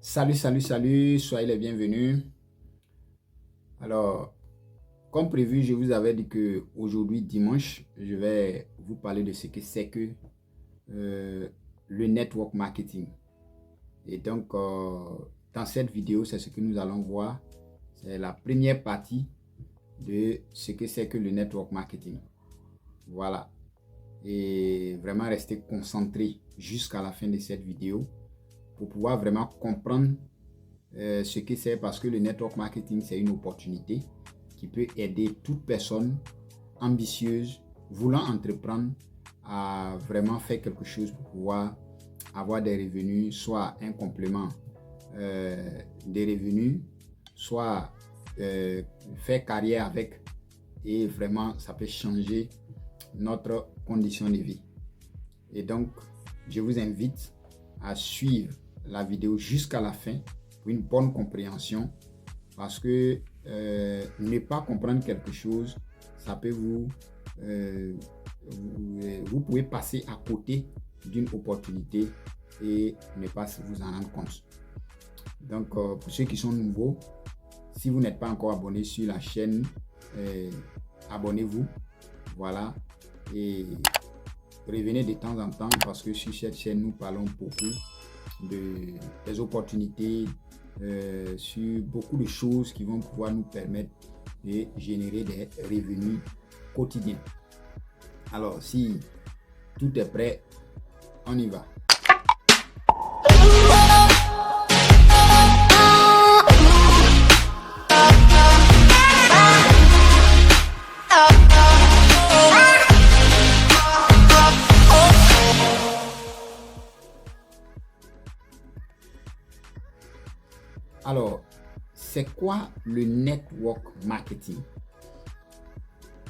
Salut, soyez les bienvenus. Alors, comme prévu, je vous avais dit que aujourd'hui, dimanche, je vais vous parler de ce que c'est que le network marketing. Et donc, dans cette vidéo, c'est ce que nous allons voir. C'est la première partie de ce que c'est que le network marketing. Voilà. Et vraiment rester concentré jusqu'à la fin de cette vidéo pour pouvoir vraiment comprendre ce que c'est, parce que le network marketing, c'est une opportunité qui peut aider toute personne ambitieuse voulant entreprendre à vraiment faire quelque chose pour pouvoir avoir des revenus, soit un complément des revenus, soit faire carrière avec, et vraiment ça peut changer notre condition de vie. Et donc je vous invite à suivre la vidéo jusqu'à la fin pour une bonne compréhension, parce que ne pas comprendre quelque chose, ça peut vous pouvez passer à côté d'une opportunité et ne pas vous en rendre compte. Donc pour ceux qui sont nouveaux, si vous n'êtes pas encore abonné sur la chaîne, abonnez-vous, voilà, et revenez de temps en temps, parce que sur cette chaîne nous parlons beaucoup des opportunités, sur beaucoup de choses qui vont pouvoir nous permettre de générer des revenus quotidiens. Alors si tout est prêt, on y va. Alors, c'est quoi le network marketing?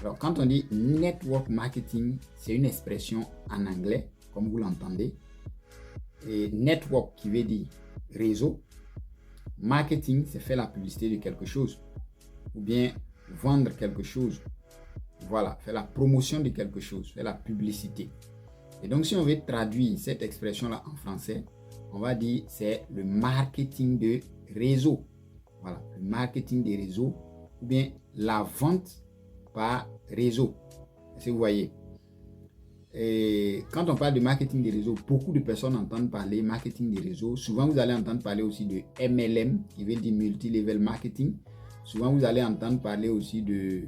Alors, quand on dit network marketing, c'est une expression en anglais, comme vous l'entendez. Et network qui veut dire réseau. Marketing, c'est faire la publicité de quelque chose, ou bien vendre quelque chose. Voilà, faire la promotion de quelque chose, faire la publicité. Et donc, si on veut traduire cette expression-là en français, on va dire c'est le marketing de réseau. Voilà, le marketing des réseaux, ou bien la vente par réseau. Est-ce que vous voyez? Et quand on parle de marketing des réseaux, beaucoup de personnes entendent parler marketing des réseaux. Souvent, vous allez entendre parler aussi de MLM, qui veut dire multi-level marketing. Souvent, vous allez entendre parler aussi de,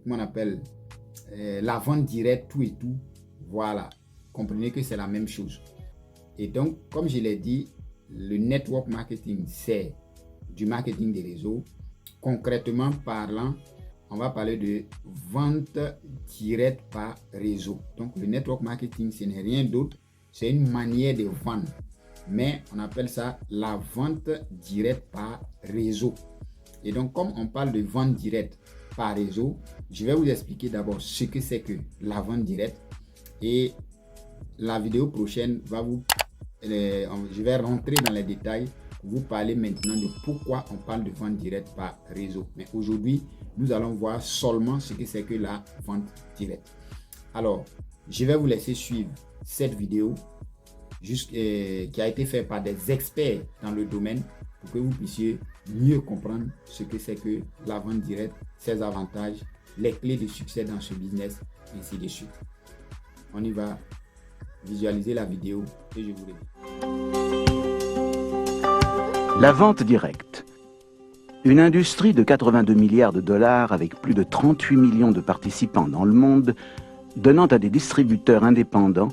comment on appelle, la vente directe, tout et tout. Voilà, comprenez que c'est la même chose. Et donc, comme je l'ai dit, le network marketing, c'est du marketing des réseaux. Concrètement parlant, on va parler de vente directe par réseau. Donc, le network marketing, ce n'est rien d'autre, c'est une manière de vendre. Mais on appelle ça la vente directe par réseau. Et donc, comme on parle de vente directe par réseau, je vais vous expliquer d'abord ce que c'est que la vente directe. Et la vidéo prochaine va vous... je vais rentrer dans les détails pour vous parler maintenant de pourquoi on parle de vente directe par réseau. Mais aujourd'hui, nous allons voir seulement ce que c'est que la vente directe. Alors, je vais vous laisser suivre cette vidéo qui a été faite par des experts dans le domaine pour que vous puissiez mieux comprendre ce que c'est que la vente directe, ses avantages, les clés de succès dans ce business, ainsi de suite. On y va. Visualisez la vidéo et je vous remercie. La vente directe. Une industrie de 82 milliards de dollars avec plus de 38 millions de participants dans le monde, donnant à des distributeurs indépendants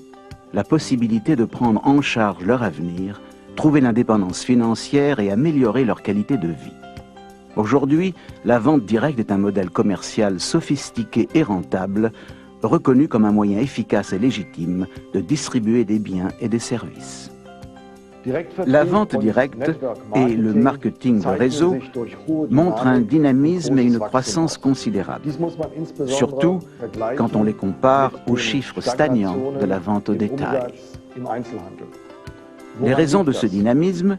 la possibilité de prendre en charge leur avenir, trouver l'indépendance financière et améliorer leur qualité de vie. Aujourd'hui, la vente directe est un modèle commercial sophistiqué et rentable, reconnu comme un moyen efficace et légitime de distribuer des biens et des services. La vente directe et le marketing de réseau montrent un dynamisme et une croissance considérables, surtout quand on les compare aux chiffres stagnants de la vente au détail. Les raisons de ce dynamisme,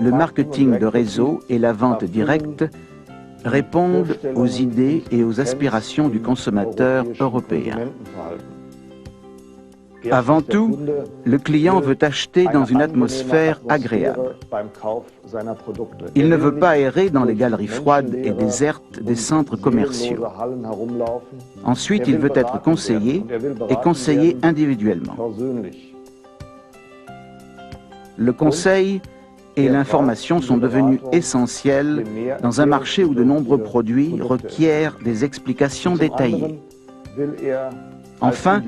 le marketing de réseau et la vente directe répondent aux idées et aux aspirations du consommateur européen. Avant tout, le client veut acheter dans une atmosphère agréable. Il ne veut pas errer dans les galeries froides et désertes des centres commerciaux. Ensuite, il veut être conseillé et conseillé individuellement. Le conseil et l'information sont devenus essentiels dans un marché où de nombreux produits requièrent des explications détaillées. Enfin,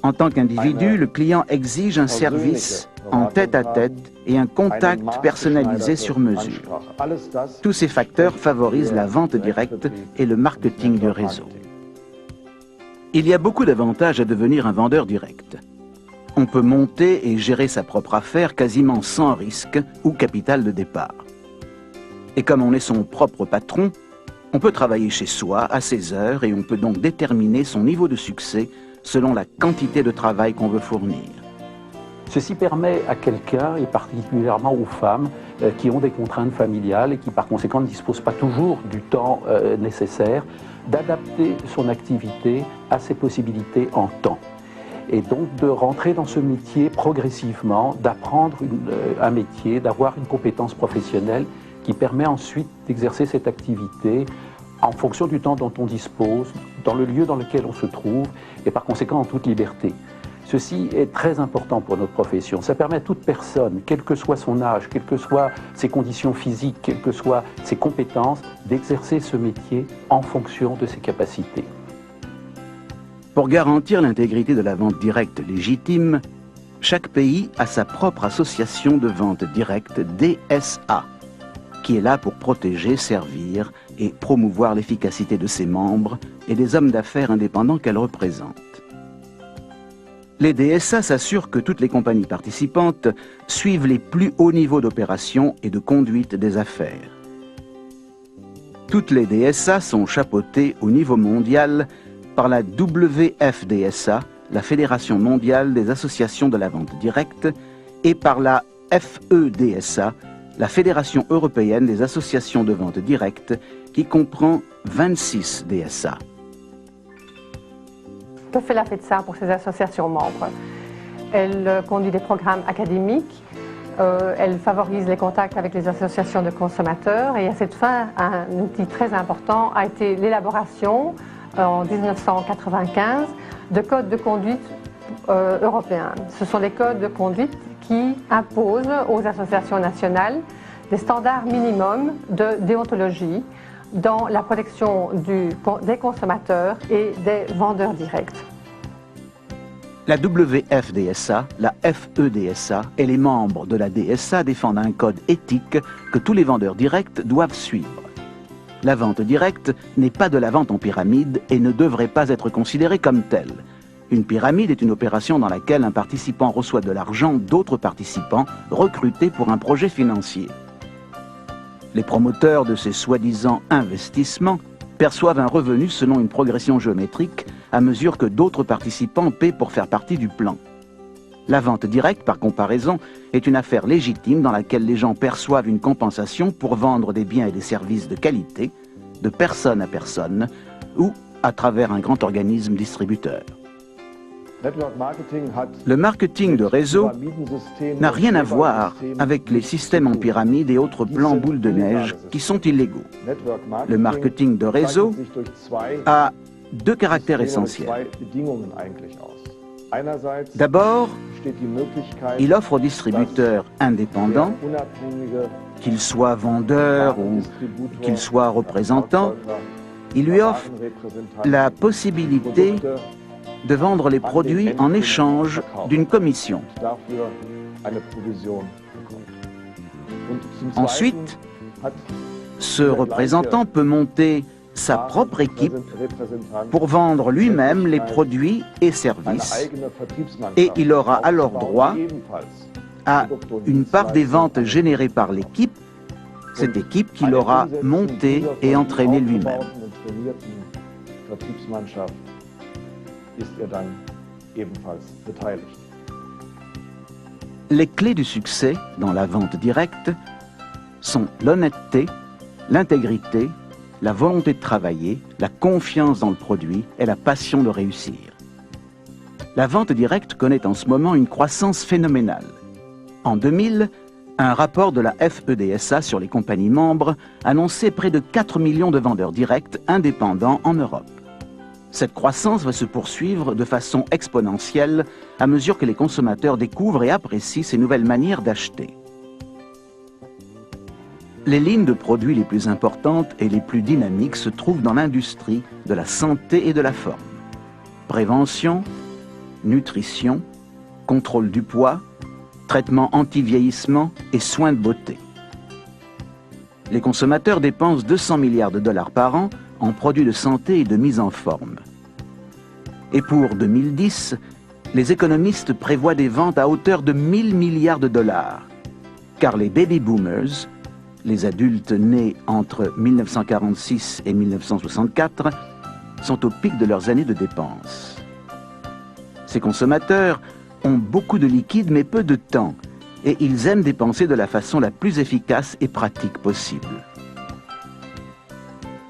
en tant qu'individu, le client exige un service en tête-à-tête et un contact personnalisé sur mesure. Tous ces facteurs favorisent la vente directe et le marketing de réseau. Il y a beaucoup d'avantages à devenir un vendeur direct. On peut monter et gérer sa propre affaire quasiment sans risque ou capital de départ. Et comme on est son propre patron, on peut travailler chez soi à ses heures et on peut donc déterminer son niveau de succès selon la quantité de travail qu'on veut fournir. Ceci permet à quelqu'un, et particulièrement aux femmes, qui ont des contraintes familiales et qui par conséquent ne disposent pas toujours du temps nécessaire, d'adapter son activité à ses possibilités en temps. Et donc de rentrer dans ce métier progressivement, d'apprendre un métier, d'avoir une compétence professionnelle qui permet ensuite d'exercer cette activité en fonction du temps dont on dispose, dans le lieu dans lequel on se trouve et par conséquent en toute liberté. Ceci est très important pour notre profession. Ça permet à toute personne, quel que soit son âge, quelles que soient ses conditions physiques, quelles que soient ses compétences, d'exercer ce métier en fonction de ses capacités. Pour garantir l'intégrité de la vente directe légitime, chaque pays a sa propre association de vente directe DSA, qui est là pour protéger, servir et promouvoir l'efficacité de ses membres et des hommes d'affaires indépendants qu'elle représente. Les DSA s'assurent que toutes les compagnies participantes suivent les plus hauts niveaux d'opération et de conduite des affaires. Toutes les DSA sont chapeautées au niveau mondial par la WFDSA, la Fédération mondiale des associations de la vente directe, et par la FEDSA, la Fédération européenne des associations de vente directe, qui comprend 26 DSA. Que fait la FEDSA pour ses associations membres? Elle conduit des programmes académiques, elle favorise les contacts avec les associations de consommateurs et à cette fin, un outil très important a été l'élaboration en 1995 de codes de conduite européens. Ce sont des codes de conduite qui imposent aux associations nationales des standards minimums de déontologie dans la protection des consommateurs et des vendeurs directs. La WFDSA, la FEDSA et les membres de la DSA défendent un code éthique que tous les vendeurs directs doivent suivre. La vente directe n'est pas de la vente en pyramide et ne devrait pas être considérée comme telle. Une pyramide est une opération dans laquelle un participant reçoit de l'argent d'autres participants recrutés pour un projet financier. Les promoteurs de ces soi-disant investissements perçoivent un revenu selon une progression géométrique à mesure que d'autres participants paient pour faire partie du plan. La vente directe, par comparaison, est une affaire légitime dans laquelle les gens perçoivent une compensation pour vendre des biens et des services de qualité, de personne à personne, ou à travers un grand organisme distributeur. Le marketing de réseau n'a rien à voir avec les systèmes en pyramide et autres plans boules de neige qui sont illégaux. Le marketing de réseau a deux caractères essentiels. D'abord, il offre aux distributeurs indépendants, qu'ils soient vendeurs ou qu'ils soient représentants, il lui offre la possibilité de vendre les produits en échange d'une commission. Ensuite, ce représentant peut monter sa propre équipe pour vendre lui-même les produits et services et il aura alors droit à une part des ventes générées par l'équipe, cette équipe qu'il aura montée et entraînée lui-même. Les clés du succès dans la vente directe sont l'honnêteté, l'intégrité, la volonté de travailler, la confiance dans le produit et la passion de réussir. La vente directe connaît en ce moment une croissance phénoménale. En 2000, un rapport de la FEDSA sur les compagnies membres annonçait près de 4 millions de vendeurs directs indépendants en Europe. Cette croissance va se poursuivre de façon exponentielle à mesure que les consommateurs découvrent et apprécient ces nouvelles manières d'acheter. Les lignes de produits les plus importantes et les plus dynamiques se trouvent dans l'industrie de la santé et de la forme. Prévention, nutrition, contrôle du poids, traitement anti-vieillissement et soins de beauté. Les consommateurs dépensent 200 milliards de dollars par an en produits de santé et de mise en forme. Et pour 2010, les économistes prévoient des ventes à hauteur de 1000 milliards de dollars, car les baby boomers, les adultes nés entre 1946 et 1964, sont au pic de leurs années de dépenses. Ces consommateurs ont beaucoup de liquide mais peu de temps, et ils aiment dépenser de la façon la plus efficace et pratique possible.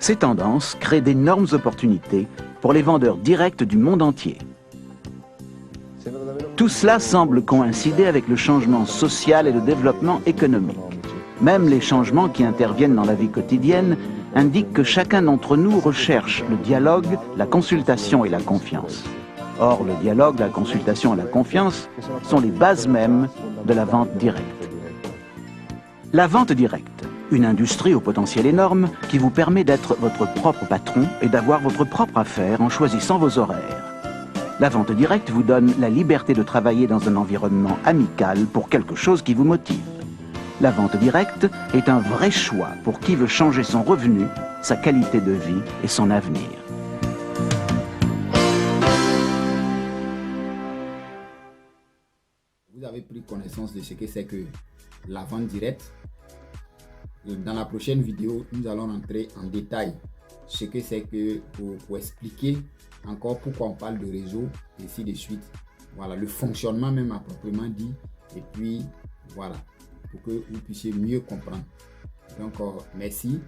Ces tendances créent d'énormes opportunités pour les vendeurs directs du monde entier. Tout cela semble coïncider avec le changement social et le développement économique. Même les changements qui interviennent dans la vie quotidienne indiquent que chacun d'entre nous recherche le dialogue, la consultation et la confiance. Or, le dialogue, la consultation et la confiance sont les bases mêmes de la vente directe. La vente directe, une industrie au potentiel énorme qui vous permet d'être votre propre patron et d'avoir votre propre affaire en choisissant vos horaires. La vente directe vous donne la liberté de travailler dans un environnement amical pour quelque chose qui vous motive. La vente directe est un vrai choix pour qui veut changer son revenu, sa qualité de vie et son avenir. Vous avez pris connaissance de ce que c'est que la vente directe. Dans la prochaine vidéo, nous allons entrer en détail ce que c'est que pour expliquer encore pourquoi on parle de réseau et ainsi de suite. Voilà, le fonctionnement même à proprement dit. Et puis, voilà, pour que vous puissiez mieux comprendre. Donc, merci.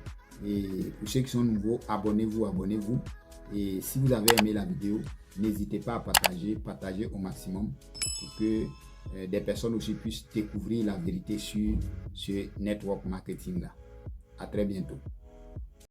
Et pour ceux qui sont nouveaux, abonnez-vous. Et si vous avez aimé la vidéo, n'hésitez pas à partager au maximum pour que des personnes aussi puissent découvrir la vérité sur ce network marketing là. À très bientôt.